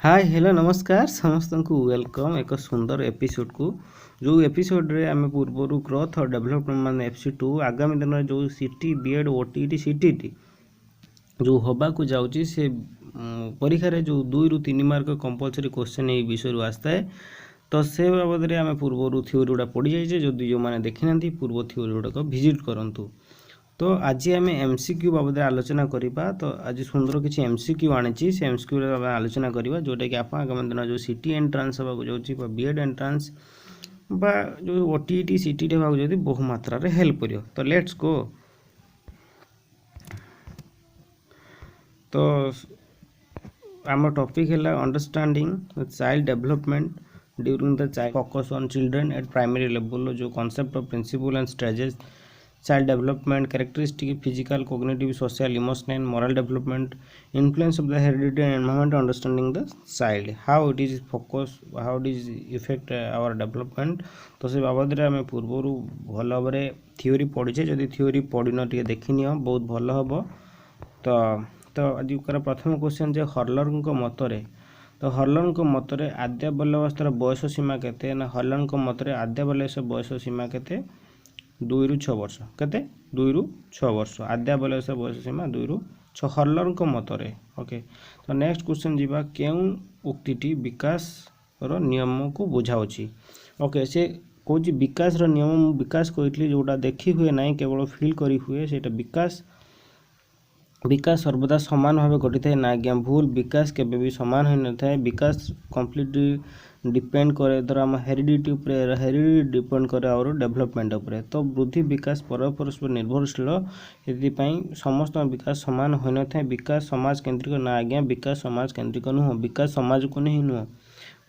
Hi hello नमस्कार समस्त को वेलकम एक सुंदर एपिसोड को जो एपिसोड रे आम पूर्वर ग्रोथ और डेवलपमेंट मान FC2 आगामी दिन में जो सीटी बीएड ओटीटी सीटीटी जो हवा को जाऊँगी से परीक्षा जो 2 ରୁ 3 मार्क कंपलसरी क्वेश्चन ये विषय आसता है तो से बाबद आम पूर्वर थ्योरी गुड़ा पढ़ी जाइए जदि जो मैंने देखी ना पूर्व थ्योरी गुड़ाक विजिट करूँ। तो आज आम MCQ बाबद आलोचना करवा। तो आज सुंदर किसी MCQ आनी से MCQ आलोचना करवा जोटा कि आप आगामी दिन जो सीटी एंट्रांस होगा जाऊँगी बीएड एंट्रांस बा जो ओटीटी सीटीटी होगा जो बहु मात्रा रे हेल्प करियो। तो लेट्स गो। तो आम टॉपिक है understanding child development during the child focus on children at primary level जो concept of principle and strategies child development characteristic physical cognitive social emotional and moral development influence of the heredity and environment understanding the child how it is focus how it is affect our development। तो से बाबद रे आम पूर्वर भल भाव theory पढ़ीचे जदि theory पढ़न टे देखनी बहुत भल हम। तो तो आज प्रथम क्वेश्चन जे हर्लर मतरे तो हर्लर मतरे आद्य बाल्यावस्थार बयस सीमा केते ना हर्लर मतरे आद्य बाल्यावस्था बयस सीमा केते 2 ରୁ 6 वर्ष केते 2 ରୁ 6 वर्ष आद्या बयस बयस सीमा 2 ରୁ 6 हर्लर मतरे। ओके तो नेक्स्ट क्वेश्चन जीवा केउ उक्तिटी विकास रो नियम को बुझाउची। ओके से कौन विकास रो नियम विकास कहली जोटा देखी हुए ना केवल फील करी हुए सेटा विकास विकास सर्वदा समान भाव घटी था ना आज्ञा भूल विकास केबे भी समान हो न था विकास कम्प्लीटली डिपेंड करे धर आम हेरिडिटी हेरिडिटी डिपेंड करे और डेवलपमेंट उपरे। तो वृद्धि विकास परस्पर निर्भरशील ये समस्त विकास समान हो न था विकास समाज केन्द्रिक ना आज्ञा विकास समाज केन्द्रिक नुह विकास समाज को नहीं नुह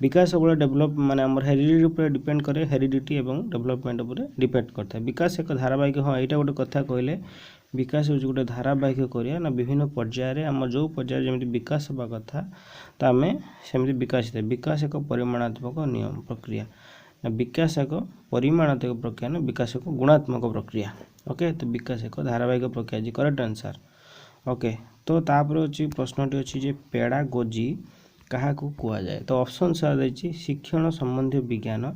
विकास सब डेवलप माने आम हेरिडिटी उपर डिपेंड करे हेरिडिटी एवं डेवलपमेंट उपर डिपेंड करता है विकास एक धारावाहिक। हाँ यहाँ गोटे कथा कहले विकास हूँ गोटे धारावाहिक करिया ना विभिन्न पर्यायर आम जो पर्यायर जमी विकास होगा कथा तो आम सेमती विकास एक परिमाणात्मक नियम प्रक्रिया ना विकास एक परिमाणात्मक प्रक्रिया ना विकास एक गुणात्मक प्रक्रिया। ओके तो विकास एक धारावाहिक प्रक्रिया जी करेक्ट आंसर। ओके तो तापर अच्छी प्रश्नटी अच्छी जे पेडागोजी क्या कह जाए तो ऑप्शन सारी शिक्षण संबंधी विज्ञान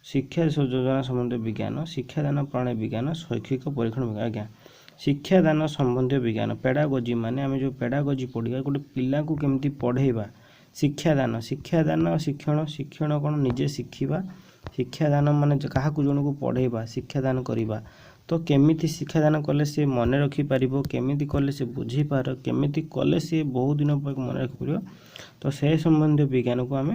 शिक्षा योजना संबंधी विज्ञान शिक्षादान प्रणाली विज्ञान शैक्षिक परीक्षण विज्ञान। आज्ञा शिक्षादान संबंधी विज्ञान पेडागोजी माने आम जो पेडागोजी पढ़ा गोटे पिला को केमती पढ़ेबा शिक्षादान शिक्षादान शिक्षण शिक्षण कौन निजे शिखा शिक्षादान माने क्या जन को पढ़ेबा शिक्षादान करवा तो केमिति शिक्षादान कले सी मन रखिपर केमिति कले सी बुझीपार केमिति कले सी बहुत दिन पर मन रखिपर तो से संबंधी विज्ञान को आम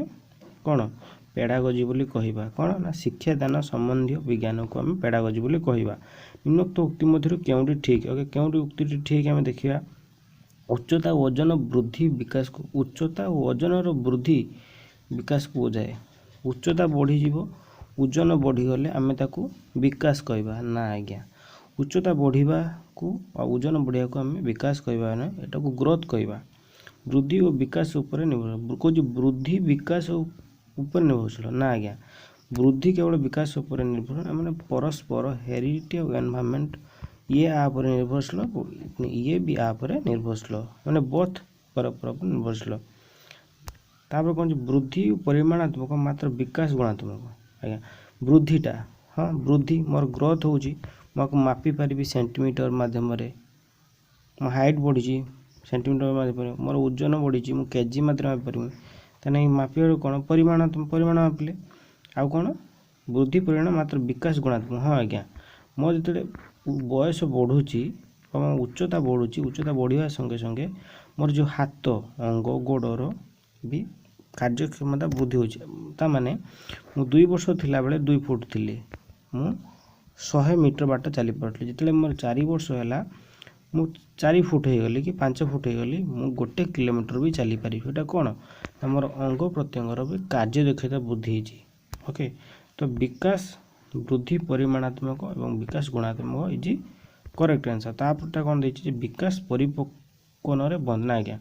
कौन पेडागोजी बोली कहवा कौन ना शिक्षादान संबंधी विज्ञान को आम पेडागोजी बोली कहवा। निम्नोक्त उक्ति मध्य क्योंटी ठीक ओके क्योंटी उक्ति ठीक आम देखा उच्चता वजन वृद्धि विकास को उच्चता वजन वृद्धि विकास को बुझाए उच्चता बढ़ीज ओजन बढ़ीगले आम ताकू विकास कहवा ना आज्ञा उच्चता बढ़िया को ओजन बढ़िया को आम विकास कहवा ना एटा को ग्रोथ कहवा वृद्धि और विकास उपर निर्भर कौन वृद्धि विकास उपर निर्भरशील ना आज्ञा वृद्धि केवल विकास उपर निर्भर मैंने परस्पर हेरिडिटी और एनवायरनमेंट ये आप निर्भरशील ये भी आप निर्भरशील मैंने बोथ परस्पर निर्भरशील। तापर कौन वृद्धि परिमाणात्मक मात्र विकास गुणात्मक आज्ञा वृद्धिटा हाँ वृद्धि मोर ग्रोथ होची मापी पारि सेंटीमीटर मध्यम मो हाइट बढ़ी सेंटीमीटर मध्यम मोर ओजन बढ़ी मु केजी मात्रा मापिपारि तेना मापिबार कौन परिमाण मापिले आउ कौन वृद्धि परिमाण मात्र विकास गुणात्मक। हाँ आज्ञा मो जो बयस बढ़ुची उच्चता बढ़ुची उच्चता बढ़िया संगे संगे मोर जो हाथ अंग गोड़र भी कार्यक्षमता वृद्धि होता माने मु 2 वर्ष थिला बेले 2 फुट थिली मु 100 मीटर बाट चली पारली जिते मोर 4 वर्ष है मु 4 फुट हो गली कि 5 फुट हो गली मु 1 किलोमीटर भी चली पारि एटा कौन मोर अंग प्रत्यंगर भी कार्य दक्षता वृद्धि होती। ओके तो विकास वृद्धि परिमाणात्मक और विकास गुणात्मक इज करेक्ट आंसर। तापरटा कौन देखिए विकास परिपक्वन बंद ना आज्ञा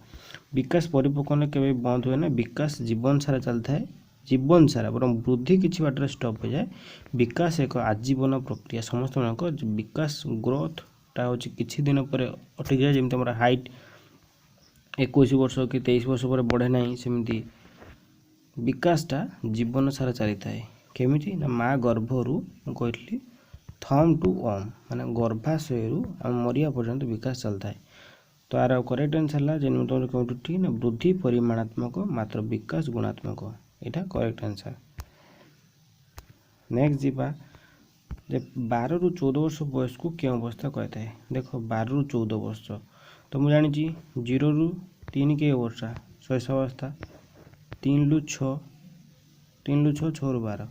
विकास परिपक्वन के बंद हुए ना विकास जीवन सारा चलता है जीवन सारा बर वृद्धि किसी बाटर स्टप हो जाए विकास एक आजीवन प्रक्रिया समस्त विकास ग्रोथ टा हूँ किसी दिन पर अटक जाए जमी हाइट 21 वर्ष कि 23 वर्ष पर बढ़े ना सेमती विकासटा जीवन सारा चली थाए केमिति ना माँ गर्भरू कहली थम टू ओम माने गर्भाशय आम मरिया पर्यंत विकास चलता है। तो यार करेक्ट आंसर है जेनम कौटी ना वृद्धि परिमाणात्मक मात्र विकास गुणात्मक यहाँ करेक्ट आंसर। नेक्स्ट जीवा जे 12 ରୁ 14 वर्ष बयस को क्यों अवस्था कहता है। देखो 12 ରୁ 14 वर्ष तो मुझे जानी 0 ରୁ 3 के वर्ष शैशवावस्था 3 ରୁ 6 6 ରୁ 12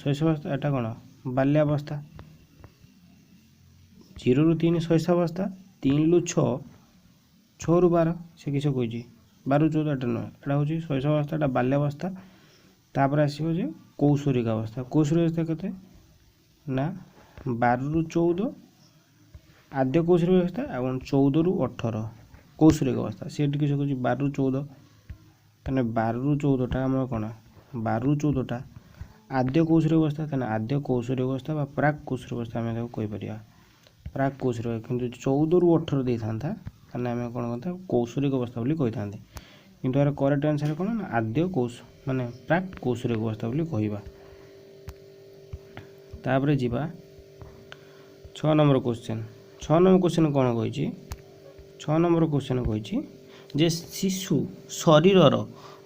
शैशवावस्था एटा कौन बाल्यावस्था 0 ରୁ 3 शैशवावस्था 3 ରୁ 6 ରୁ 12 से किस कही 12 ରୁ 14 एटा नुह एटा हूँ शैशवावस्था एटा बाल्यावस्था तापर आसो जे कौशरिक अवस्था कौशरिक अवस्था के ना 12 ରୁ 14 आद्य कौशरिक अवस्था और 14 ରୁ 18 कौशरिक अवस्था सी किस कह 12 ରୁ 14 तेने 12 ରୁ 14टा आम कौन 12 ରୁ 14टा आद्य कौशरिक अवस्था तेना आद्य कौशरिक अवस्था प्राक कौशरिक अवस्था आम कहीपर प्राक कौशरिक किंतु 14 ରୁ 18 दे था तेना आम कौन कहता कौशरिक अवस्था बोली कही था किंतु यार करेक्ट आंसर कौन ना आद्य कौश माने प्राक कौशरिक अवस्था बोली कहवा। तापर जीवा 6 नंबर क्वेश्चन 6 नंबर क्वेश्चन कौन कही 6 नंबर क्वेश्चन कही जे शिशु शरीरर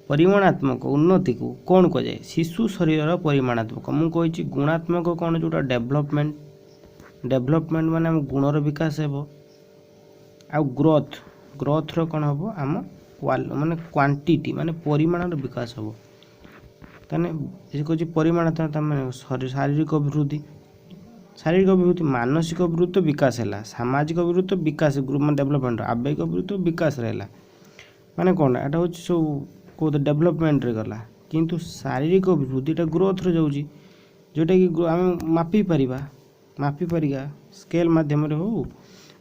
परिमाणात्मक उन्नति को कौन कहुए शिशु शरीर परिमाणात्मक मुझे गुणात्मक कौन जोटा डेभलपमेंट डेभलपमेंट माने आम गुणर विकास हो आ ग्रोथ ग्रोथर कौन हम आम माने क्वांटिटी माने परिमाणर विकास हो ताने कह परिमाणात्मक माने शारीरिक अभिवृद्धि मानसिक अभिवृद्धि तो विकास है सामाजिक अभिवृद्धि तो विकास ग्रुप मान डेभलपमेंट आवेगिक अभिवृद्धि तो विकास रहा माने कौन एटा हूँ सब कौन डेभलपमेंट रे गला किंतु शारीरिक अभिवृद्धिटा ग्रोथ रे जाउची जोटा कि आम मापी परिया स्केल माध्यम रे हो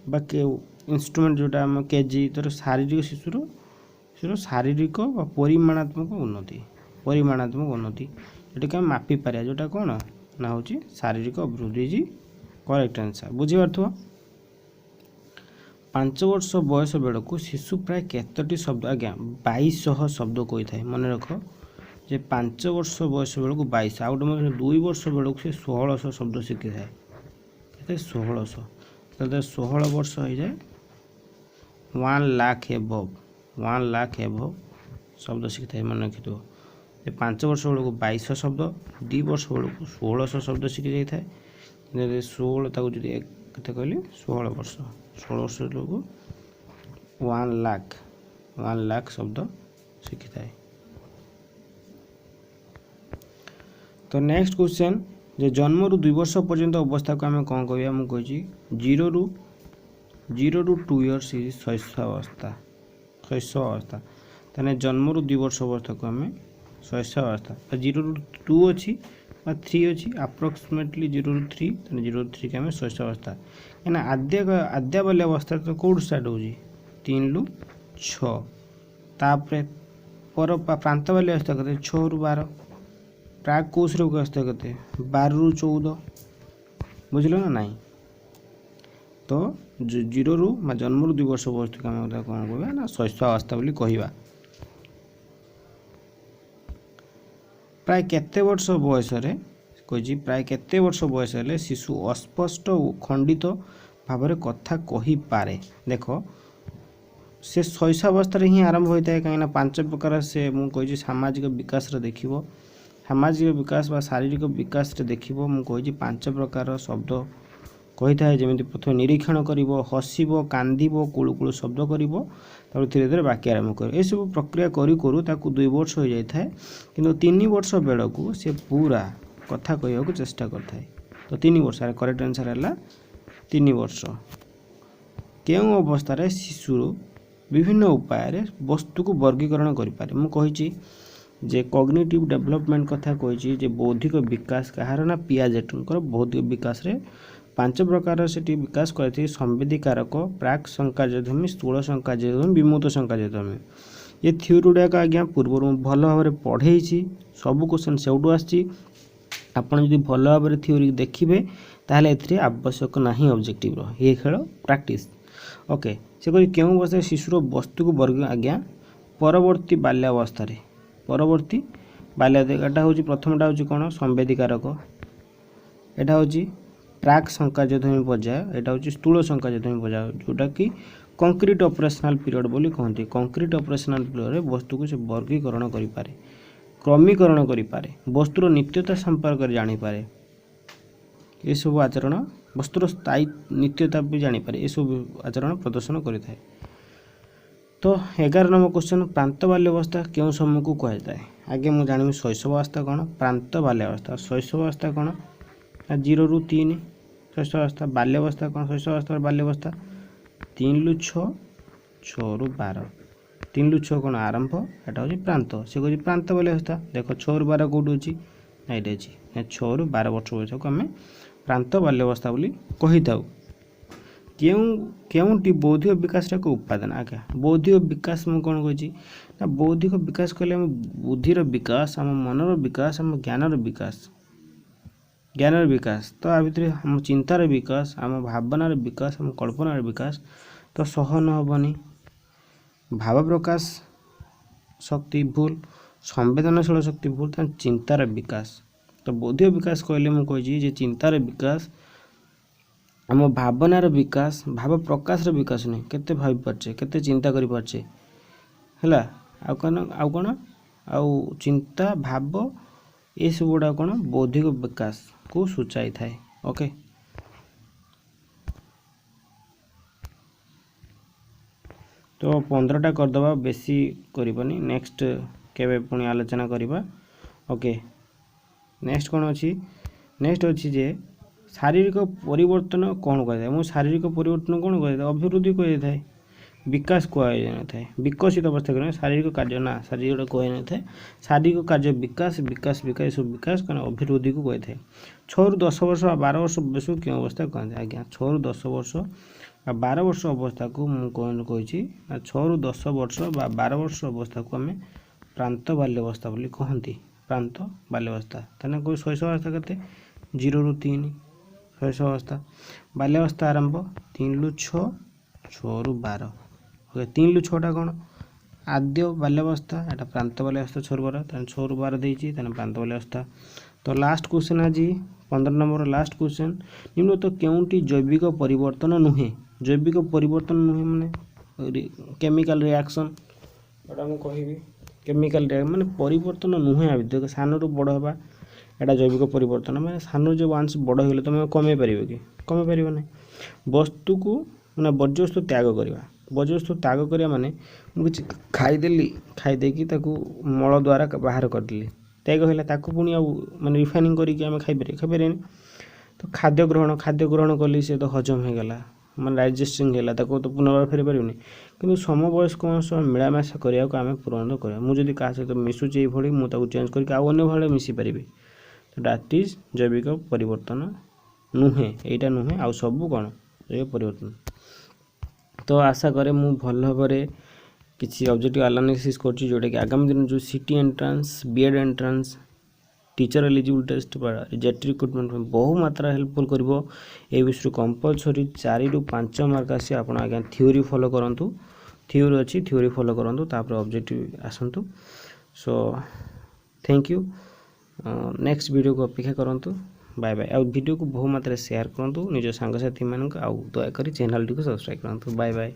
बाकी इंस्ट्रूमेंट जोटा आम केजी तर शारीरिक शिशुर शारीरिक परिमाणात्मक उन्नति जोटा कि आम मापी पारिया जोटा कौन ना हूँ शारीरिक अभिवृद्धि जी करेक्ट आंसर बुझीपार 5 वर्ष बयस बेलू शिशु प्राय केतोटी शब्द आज्ञा 2200 शब्द कही था मन रख जे 5 वर्ष बयस बेलू 22 आउ गोटे 2 वर्ष बेलू से 1600 शब्द शिखी थाए 1600 तो 16 वर्ष हो जाए 1 लाख एबव शब्द शिखी था मन रखी थो 5 वर्ष बेलू 2200 शब्द 2 वर्ष बेलू 1600 शब्द शिखी जाए 16 केते कहली 16 वर्ष लोग 1 लाख शब्द शिखी थाए। तो नेक्स्ट क्वेश्चन जे जन्म रु 2 वर्ष पर्यंत अवस्था को आम कौन कह मुझे 0 ରୁ 2 इयर्स शैशवावस्था तेने जन्म रु 2 वर्ष अवस्था को आम शैशवावस्था 0 ରୁ 2 अच्छी 3 अच्छी अप्रोक्सीमेटली 0 ରୁ 3 तेने 0 ରୁ 3 के आम शैशवावस्था क्या आद्या बाल्य अवस्था तो कौट स्टार्ट हो 3 ରୁ 6 तापर पर प्रांत बाल्य अवस्था कहते 6 ରୁ 12 प्राक कौशरिक अवस्था कहते 12 ରୁ 14 बुझल ना नहीं। तो 0 ରୁ जन्म रु 2 वर्ष अवस्था आम कौन कह ना शैशवावस्था बोली कहवा। प्राय केते वर्ष बयस कही प्राय केते वर्ष बयस हेले शिशु अस्पष्ट और खंडित भाव में कथा कही पारे। देख से शैशवावस्था ही आरंभ होता है कहीं 5 प्रकार से मुझे सामाजिक विकास देखिबो सामाजिक विकास बा शारीरिक विकास देखिबो मुझे 5 प्रकार शब्द कही था जमी प्रथम निरीक्षण करिवो हसिबो कांदिबो कुळुकुळु शब्द करिवो तापर धीरे धीरे वाक्य आरंभ कर ए सब प्रक्रिया करू करू ताकू 2 वर्ष हो जाए किंतु 3 वर्ष बेलू से पूरा कथा कहवा को चेष्टा करता तो 3 वर्ष करेक्ट आंसर है 3 वर्ष। केउं अवस्था शिशुर विभिन्न उपाय वस्तु को वर्गीकरण करें मुझे जे कॉग्निटिव डेवलपमेंट कथा कही बौद्धिक विकास कहार ना पियाजेटर बौद्धिक विकास रे 5 प्रकार से विकास करती संवेदीकारक प्राक संकार्यधर्मी स्थूल संकार्यधर्मी विमूत संकार्यधर्मी ये थ्योरी गुड़ाक आज्ञा पूर्व भल भाव में पढ़े सब क्वेश्चन से आसी आपड़ जब भल भाव में थ्योरी देखिए ताहले एथिरे आवश्यक नहीं ऑब्जेक्टिव ये खेल प्रैक्टिस ओके से कह क्यों अवस्था शिशुर वस्तु को वर्ग आज्ञा परवर्ती बाल्यावस्था परवर्ती बाल्यावस्था हूँ प्रथमटा हूँ कौन संवेदिकारक एटा हूँ प्राक संकार्यध्वनि पर्याय एटा हूँ स्थूल संकार्यध्वनि पर्याय जोटा कि कंक्रीट ऑपरेशनल पीरियड बोली कहते कंक्रीट ऑपरेशनल पीरियड वस्तु को से वर्गीकरण करें क्रमीकरण करें वस्तुर नित्यता संपर्क में जानीपे ये सब आचरण वस्तुर स्थायी नित्यता भी जानीपे ये सब आचरण प्रदर्शन करें। तो 11 नंबर क्वेश्चन प्रांत बाल्यावस्था क्यों समय को कहुए आगे मुझे जानवी शैशवावस्था कौन प्रांत बाल्यावस्था शैशवावस्था कौन 0 ରୁ 3 शैशवावस्था बाल्यावस्था कौन शैशवावस्था बाल्यावस्था 3 ରୁ 6 6 ରୁ 12 3 ରୁ 6 कौन आरंभ एटा हूँ प्रांत से कह प्रांत बाल्यावस्था देख 6 ରୁ 12 कौट अच्छी ये अच्छी 6 ରୁ 12 वर्ष बयस को आम प्रांत बाल्यावस्था बोली कही था। केउंटी बौद्धिक विकास एक उपादान आज्ञा बौद्धिक विकास मुझे कौन कही बौद्धिक विकास कहले आम बुद्धिर विकास आम मनर विकास आम ज्ञानर विकास तो आ भितर आम चिंतार विकास आम भावनार विकास आम कल्पनार विकास तो सहन हेनी भाव प्रकाश शक्ति भूल संवेदनशील शक्ति भूल चिंतार विकास तो बौद्धिक विकास कहले मुझे चिंतार विकास आम भावनार विकास भाव प्रकाश विकास नहीं केते भावी पार्चे केते चिंता करि पार्चे हैला आउ कौन आउ चिंता भाव ये सब गुड़ा कौन बौद्धिक विकास को सूचाई थाए। ओके तो 15टा करदबा बेसी करबनी नेक्स्ट केबे पुणी आलोचना करबा। ओके नेक्स्ट कौन अच्छी नेक्स्ट अच्छी जे शारीरिक परिवर्तन कौन कही था शारीरिक परिवर्तन कौन कही था अभिवृद्धि कही था विकास कहुए था विकसित अवस्था करें शारीरिक कार्य ना शारीरिक कही न था शारीरिक कार्य विकास विकास विकास सब विकास कौन अभिवृद्धि को कही था। 6 ରୁ 10 वर्ष 12 वर्ष बयस को क्यों अवस्था कहते आज्ञा 6 ରୁ 10 वर्ष 12 वर्ष अवस्था को मुझे 6 ରୁ 10 वर्ष 12 वर्ष अवस्था को आम प्रांत बाल्यावस्था बोली कहती प्रांत बाल्यावस्था तेना कोई शैशवावस्था के 0 ରୁ 3 शैशवावस्था बाल्यावस्था आरंभ 3 ରୁ 6 6 ରୁ 12 ओके 3 ରୁ 6टा कौन आद्य बाल्यावस्था एटा प्रांत बाल्यावस्था 6 ରୁ 12 6 ରୁ 12 देती प्रांत बाल्यावस्था। तो लास्ट क्वेश्चन आज 15 नंबर लास्ट क्वेश्चन निम्न तो क्योंटी जैविक परिवर्तन नुहे जैविक परिवर्तन नुहे माने केमिकल रिएक्शन एटा मु कहिबी केमिकल माने परिवर्तन नुहे आ देख सान रू बड़ होगा एटा जैविक परिवर्तन मैं सान जो वांस बड़ हो तुम कमे पार कि कमे पार ना वस्तु को मैंने वर्ज्यवस्तु त्याग करवा वर्ज्यवस्तु त्याग करवा माने मुझे खाईदेली खाईदेकी मल द्वारा बाहर करदेली त्याग है पुणी माने रिफाइनिंग करके खाईपारे तो खाद्य ग्रहण कली से तो हजम हो गला माने डाइजेस्टिंग है तो पुनर्बार फेरी पारे कि समवयस्क सह मिलामेशा करने को आम पूर्ण कर मुझे क्या सहित मिसुचे ये मुझे चेंज करके आउ अन्य भाई मिसी पारि तो दैट इज जैविक परिवर्तन नुहे यहाँ नुहे आउ सब कौन जैविक परिवर्तन। तो आशा करे मु भल भाव किसी ऑब्जेक्टिव एनालिसिस करछि जोटा कि आगामी दिन जो CT entrance BEd entrance teacher eligibility test जेट रिक्रुटमेंट में बहु मात्रा हेल्पफुल करिवो ए विषय कंपलसरी 4 ରୁ 5 मार्क आसी आपण आज्ञा थ्योरी फॉलो करंतु थ्योरी अच्छी थ्योरी फॉलो करंतु तापर ऑब्जेक्टिव आसंतु। So thank you next video को अपेक्षा करंतु बाय बाय आ वीडियो को बहु मात्रा शेयर करंतु निज सांग साथी मानक आ दया करी चैनल टी को सब्सक्राइब करंतु बाय बाय।